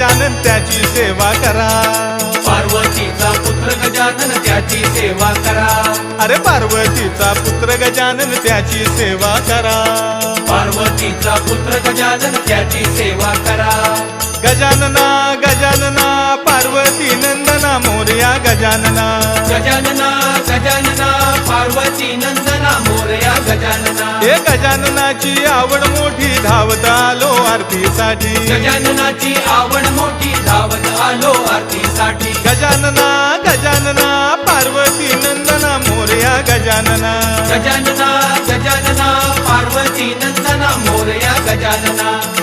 गजानन त्याची सेवा करा. पार्वतीचा पुत्र गजानन त्याची सेवा करा. अरे पार्वतीचा पुत्र गजानन त्याची सेवा करा. पार्वतीचा पुत्र गजानन त्याची सेवा करा. गजानना गजानना पार्वती नंदना मोरया गजानना. गजानना गजानना पार्वती नंदना मोरया गजानना. हे गजाननाची आवड मोठी धावत आलो आरतीसाठी. गजाननाची आवड मोठी धावत आलो आरतीसाठी. गजानना गजानना पार्वती नंदना मोरया गजानना. गजानना गजानना पार्वती नंदना मोरया गजानना.